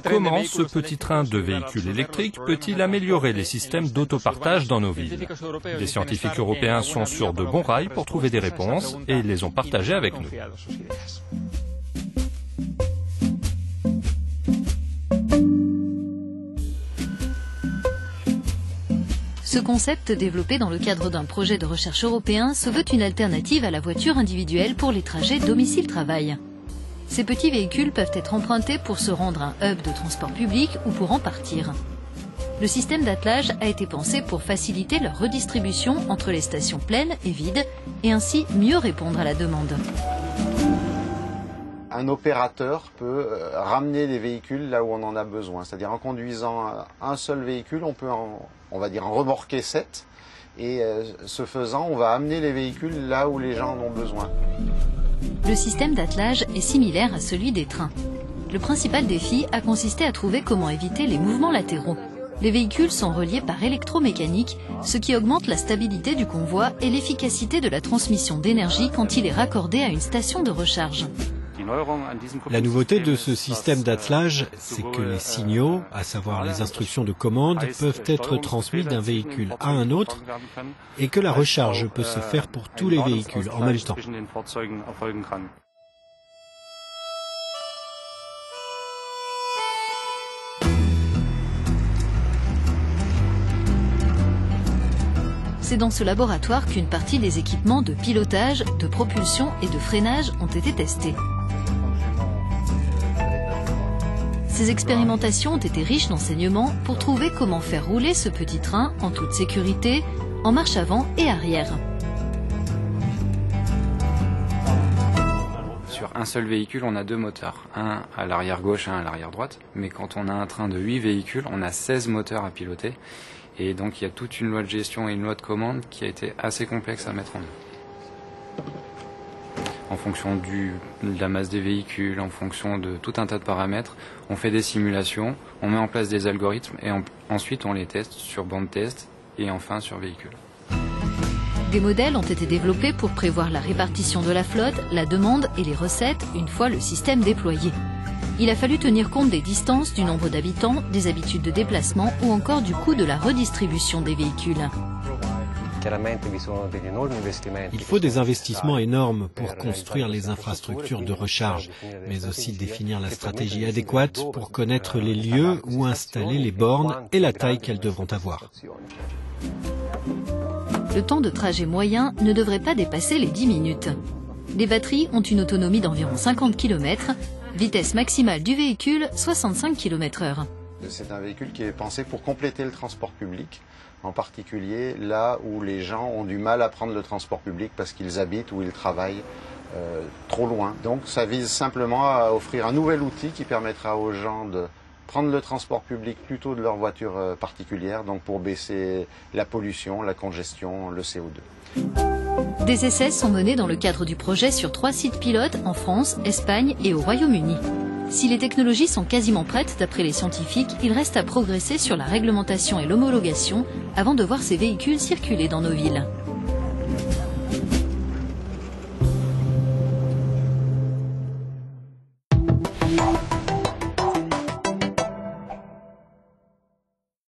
Comment ce petit train de véhicules électriques peut-il améliorer les systèmes d'autopartage dans nos villes? Des scientifiques européens sont sur de bons rails pour trouver des réponses et les ont partagées avec nous. Ce concept, développé dans le cadre d'un projet de recherche européen, se veut une alternative à la voiture individuelle pour les trajets domicile-travail. Ces petits véhicules peuvent être empruntés pour se rendre à un hub de transport public ou pour en partir. Le système d'attelage a été pensé pour faciliter leur redistribution entre les stations pleines et vides et ainsi mieux répondre à la demande. Un opérateur peut ramener les véhicules là où on en a besoin. C'est-à-dire en conduisant un seul véhicule, on peut en remorquer 7. Et ce faisant, on va amener les véhicules là où les gens en ont besoin. Le système d'attelage est similaire à celui des trains. Le principal défi a consisté à trouver comment éviter les mouvements latéraux. Les véhicules sont reliés par électromécanique, ce qui augmente la stabilité du convoi et l'efficacité de la transmission d'énergie quand il est raccordé à une station de recharge. La nouveauté de ce système d'attelage, c'est que les signaux, à savoir les instructions de commande, peuvent être transmis d'un véhicule à un autre et que la recharge peut se faire pour tous les véhicules en même temps. C'est dans ce laboratoire qu'une partie des équipements de pilotage, de propulsion et de freinage ont été testés. Ces expérimentations ont été riches d'enseignements pour trouver comment faire rouler ce petit train en toute sécurité, en marche avant et arrière. Sur un seul véhicule, on a 2 moteurs, un à l'arrière gauche, un à l'arrière droite. Mais quand on a un train de 8 véhicules, on a 16 moteurs à piloter. Et donc il y a toute une loi de gestion et une loi de commande qui a été assez complexe à mettre en œuvre. En fonction de la masse des véhicules, en fonction de tout un tas de paramètres, on fait des simulations, on met en place des algorithmes et ensuite on les teste sur bande test et enfin sur véhicule. Des modèles ont été développés pour prévoir la répartition de la flotte, la demande et les recettes une fois le système déployé. Il a fallu tenir compte des distances, du nombre d'habitants, des habitudes de déplacement ou encore du coût de la redistribution des véhicules. Il faut des investissements énormes pour construire les infrastructures de recharge, mais aussi définir la stratégie adéquate pour connaître les lieux où installer les bornes et la taille qu'elles devront avoir. Le temps de trajet moyen ne devrait pas dépasser les 10 minutes. Les batteries ont une autonomie d'environ 50 km, vitesse maximale du véhicule 65 km/h. C'est un véhicule qui est pensé pour compléter le transport public, en particulier là où les gens ont du mal à prendre le transport public parce qu'ils habitent ou ils travaillent trop loin. Donc ça vise simplement à offrir un nouvel outil qui permettra aux gens de prendre le transport public plutôt de leur voiture particulière, donc pour baisser la pollution, la congestion, le CO2. Des essais sont menés dans le cadre du projet sur 3 sites pilotes en France, Espagne et au Royaume-Uni. Si les technologies sont quasiment prêtes d'après les scientifiques, il reste à progresser sur la réglementation et l'homologation avant de voir ces véhicules circuler dans nos villes.